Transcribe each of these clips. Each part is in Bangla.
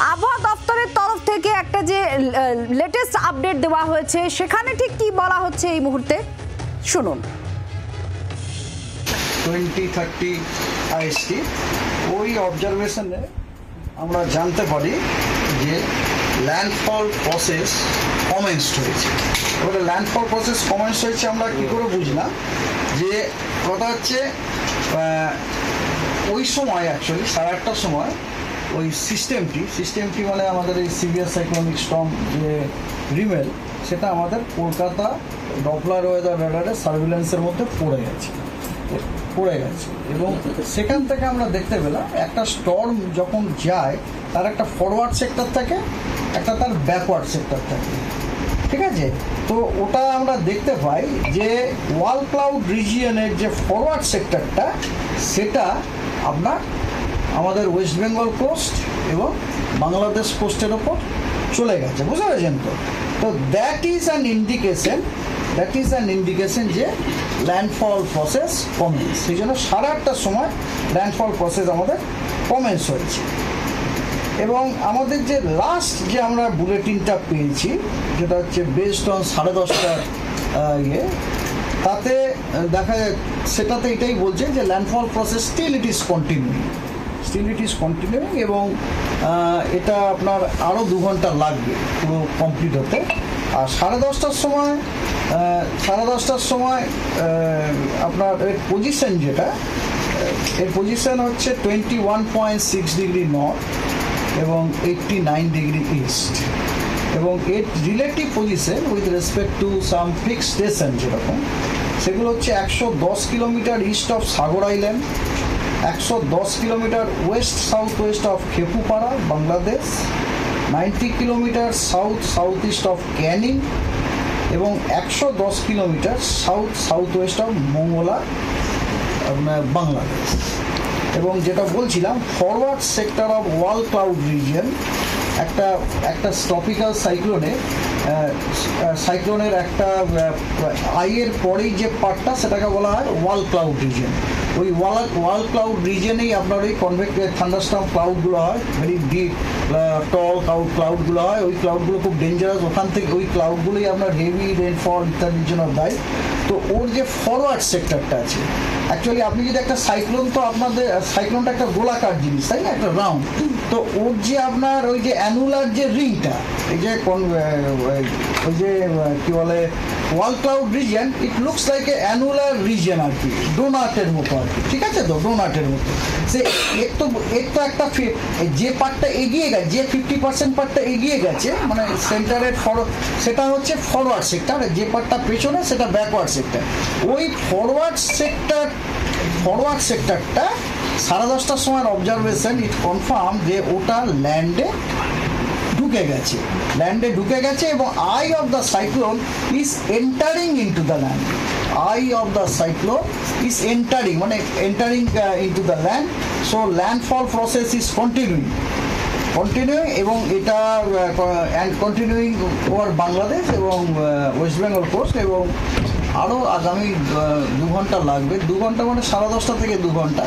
আবহাওয়া দপ্তরের তরফ থেকে একটা যে লেটেস্ট আপডেট দেওয়া হয়েছে সেখানে ঠিক কি বলা হচ্ছে এই মুহূর্তে শুনুন। 2030 IST ওই অবজারভেশনে আমরা জানতে পারি যে ল্যান্ডফল প্রসেস কমেন্সড হয়েছে। এবারে ল্যান্ডফল প্রসেস কমেন্সড হয়েছে আমরা কী করে বুঝলাম, যে কথা হচ্ছে ওই সময় অ্যাকচুয়ালি 8:30টার সময় ওই সিস্টেমটি মানে আমাদের এই সিভিয়ার সাইক্লোনিক স্টর্ম যে রিমেল, সেটা আমাদের কলকাতা ডপলার ওয়েদার রেডারের সার্ভিলেন্সের মধ্যে পড়ে গেছে এবং সেখান থেকে আমরা দেখতে পেলাম একটা স্টর্ম যখন যায় তার একটা ফরওয়ার্ড সেক্টর থাকে, একটা তার ব্যাকওয়ার্ড সেক্টর থাকে, ঠিক আছে? তো ওটা আমরা দেখতে পাই যে ওয়াল ক্লাউড রিজিয়নের যে ফরওয়ার্ড সেক্টরটা সেটা আপনার আমাদের ওয়েস্ট বেঙ্গল কোস্ট এবং বাংলাদেশ কোস্টের ওপর চলে গেছে, বুঝতে পেরেছেন তো? তো দ্যাট ইজ অ্যান ইন্ডিকেশন যে ল্যান্ডফল প্রসেস কমেন্স। সেই জন্য 8:30টার সময় ল্যান্ডফল প্রসেস আমাদের কমেন্স হয়েছে। এবং আমাদের যে লাস্ট যে আমরা বুলেটিনটা পেয়েছি, যেটা হচ্ছে বেসড অন 10:30টার তাতে দেখা যায় সেটাতে এটাই বলছে যে landfall process still it is continuing এবং এটা আপনার আরও 2 ঘন্টা লাগবে পুরো কমপ্লিট হতে। আর 10:30টার সময় আপনার এর পজিশন হচ্ছে 21.6 ডিগ্রি নর্থ এবং 89 ডিগ্রি ইস্ট, এবং এর relative position with respect to some fixed station যেরকম, সেগুলো হচ্ছে 110 kilometre east of Sagar island, 110 kilometre west south west of Khepupara Bangladesh, 90 kilometre south east of Canning এবং 110 kilometre south west of Mongla Bangladesh. এবং যেটা বলছিলাম forward sector of wall cloud region একটা ট্রপিক্যাল সাইক্লোনের একটা আইয়ের পরেই যে পার্টটা সেটাকে বলা হয় ওয়াল ক্লাউড রিজিয়ন। ওই ওয়াল ক্লাউড রিজনেই আপনার ওই থান্ডারস্টর্ম ক্লাউডগুলো হয়, ভেরি ডিপ টল ক্লাউডগুলো হয়। ওই ক্লাউডগুলো খুব ডেঞ্জারাস, ওখান থেকে ওই ক্লাউডগুলোই আপনার হেভি রেনফল ইত্যাদির জন্য দায়ী। তো ওর যে ফরওয়ার্ড সেক্টরটা আছে, অ্যাকচুয়ালি আপনি যদি একটা সাইক্লোন, তো আপনাদের সাইক্লোনটা একটা গোলাকার জিনিস, তাই না, একটা রাউন্ড। তো ওর যে আপনার ওই যে অ্যানুলার যে রিংটা, এই যে ওই যে কী বলে wall cloud region, it looks like a annular region আর কি, ডোনাটের মতো আর কি, ঠিক আছে তো, ডোনাটের মতো। সে এর তো একটা যে পার্টটা এগিয়ে গেছে, যে 50% পার্টটা এগিয়ে গেছে মানে সেন্টারের সেটা হচ্ছে ফরওয়ার্ড সেক্টর, যে পার্টটা পেছনে সেটা ব্যাকওয়ার্ড সেক্টর। ওই ফরওয়ার্ড সেক্টরটা 10:30টার সময় অবজারভেশন ইট কনফার্ম যে ওটা ল্যান্ডে ঢুকে গেছে এবং eye of the cyclone is entering into the land. মানে entering into the land. So landfall process is continuing এবং এটা কন্টিনিউইং ওভার বাংলাদেশ এবং ওয়েস্ট বেঙ্গল কোস্ট, এবং আরও আগামী 2 ঘন্টা লাগবে। 2 ঘন্টা মানে 10:30টা থেকে 2 ঘন্টা,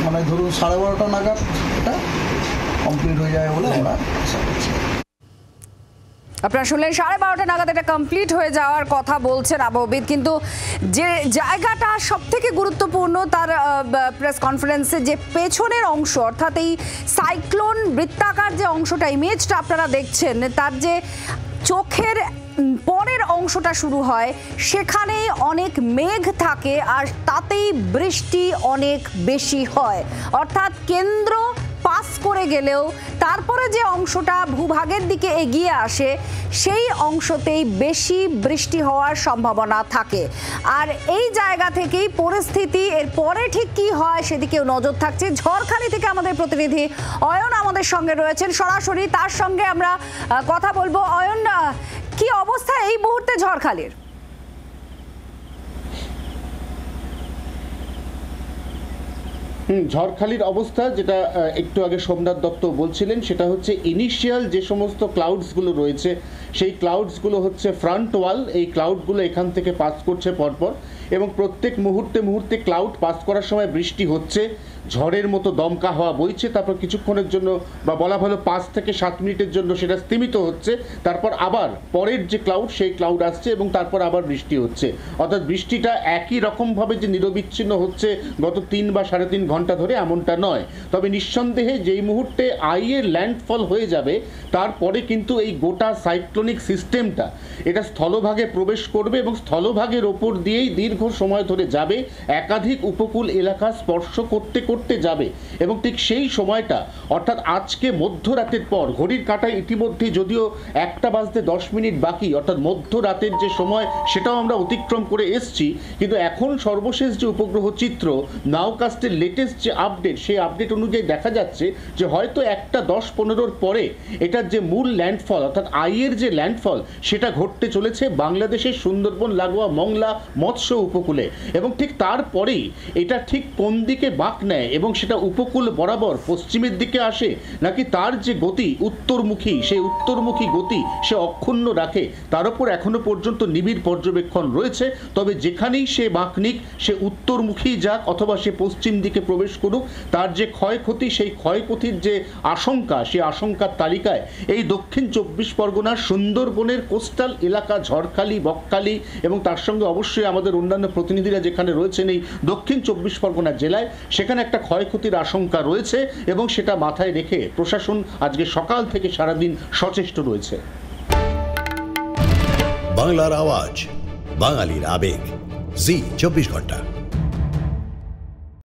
মানে ধরুন 12:30টা নাগাদ এটা কমপ্লিট হয়ে যায় বলে আমরা আশা করছি। আপনারা শুনলেন 12:30টা নাগাদ এটা কমপ্লিট হয়ে যাওয়ার কথা বলছেন আবহাওয়াবিদ, কিন্তু যে জায়গাটা সব থেকে গুরুত্বপূর্ণ তার প্রেস কনফারেন্সে যে পেছনের অংশ, অর্থাৎ এই সাইক্লোন বৃত্তাকার যে অংশটা, ইমেজটা আপনারা দেখছেন, তার যে চোখের পরের অংশটা শুরু হয়, সেখানেই অনেক মেঘ থাকে আর তাতেই বৃষ্টি অনেক বেশি হয়। অর্থাৎ কেন্দ্র পাস করে গেলেও তারপরে যে অংশটা ভূভাগের দিকে এগিয়ে আসে সেই অংশতেই বেশি বৃষ্টি হওয়ার সম্ভাবনা থাকে। আর এই জায়গা থেকেই পরিস্থিতি এর পরে ঠিক কি হয় সেদিকেও নজর থাকছে। ঝড়খালি থেকে আমাদের প্রতিনিধি অয়ন আমাদের সঙ্গে রয়েছেন সরাসরি, তার সঙ্গে আমরা কথা বলবো। অয়ন, কি অবস্থা এই মুহূর্তে ঝড়খালির? ঝড়খালির অবস্থা যেটা একটু আগে সোমনাথ দত্ত বলছিলেন, সেটা হচ্ছে ইনিশিয়াল যে সমস্ত ক্লাউডসগুলো রয়েছে সেই ক্লাউডসগুলো হচ্ছে ফ্রন্ট ওয়াল। এই ক্লাউডগুলো এখান থেকে পাস করছে পরপর এবং প্রত্যেক মুহূর্তে ক্লাউড পাস করার সময় বৃষ্টি হচ্ছে। ঝড়ের মতো দমকা হাওয়া বইছে, তারপর কিছুক্ষণের জন্য বা বলা ভালো 5 থেকে 7 মিনিটের জন্য সেটা স্তিমিত হচ্ছে, তারপর আবার পরের যে ক্লাউড সেই ক্লাউড আসছে এবং তারপর আবার বৃষ্টি হচ্ছে। অর্থাৎ বৃষ্টিটা একই রকমভাবে যে নিরবিচ্ছিন্ন হচ্ছে গত 3 বা 3.5 ঘন্টা ধরে এমনটা নয়। তবে নিঃসন্দেহে যেই মুহূর্তে আইয়ের ল্যান্ডফল হয়ে যাবে তারপরে কিন্তু এই গোটা সাইক্লোনিক সিস্টেমটা এটা স্থলভাগে প্রবেশ করবে এবং স্থলভাগের ওপর দিয়েই দীর্ঘ সময় ধরে যাবে, একাধিক উপকূল এলাকা স্পর্শ করতে করতে যাবে। এবং ঠিক সেই সময়টা অর্থাৎ আজকে মধ্যরাতের পর, ঘড়ির কাঁটায় ইতিমধ্যে যদিও 1টা বাজতে 10 মিনিট বাকি, অর্থাৎ মধ্যরাতের যে সময় সেটাও আমরা অতিক্রম করে এসছি, কিন্তু এখন সর্বশেষ যে উপগ্রহ চিত্র নাওকাস্টের লেটেস্ট যে আপডেট, সেই আপডেট অনুযায়ী দেখা যাচ্ছে যে হয়তো 1টা 10-15 পরে এটার যে মূল ল্যান্ডফল অর্থাৎ আইয়ের যে ল্যান্ডফল সেটা ঘটতে চলেছে বাংলাদেশের সুন্দরবন লাগোয়া মংলা মৎস্য উপকূলে। এবং ঠিক তারপরেই এটা ঠিক কোন দিকে বাঁক নেয় এবং সেটা উপকূল বরাবর পশ্চিমের দিকে আসে নাকি তার যে গতি উত্তরমুখী, সেই উত্তরমুখী গতি সে অক্ষুণ্ণ রাখে, তার উপর এখনো পর্যন্ত নিবিড় পর্যবেক্ষণ রয়েছে। তবে যেখানেই সে বাঁক নিক, সে উত্তরমুখী যাক অথবা সে পশ্চিম দিকে প্রবেশ করুক, তার যে ক্ষয়ক্ষতি, সেই ক্ষয়ক্ষতির যে আশঙ্কা, সেই আশঙ্কার তালিকায় এই দক্ষিণ 24 পরগনার সুন্দরবনের কোস্টাল এলাকা ঝড়খালি, বকখালি এবং তার সঙ্গে অবশ্যই আমাদের অন্যান্য প্রতিনিধিরা যেখানে রয়েছেন এই দক্ষিণ 24 পরগনা জেলায়, সেখানে একটা ক্ষয়ক্ষতির আশঙ্কা রয়েছে এবং সেটা মাথায় রেখে প্রশাসন আজকে সকাল থেকে সারাদিন সচেষ্ট রয়েছে। বাংলার আওয়াজ, বাঙালির আবেগ, জি 24 ঘন্টা।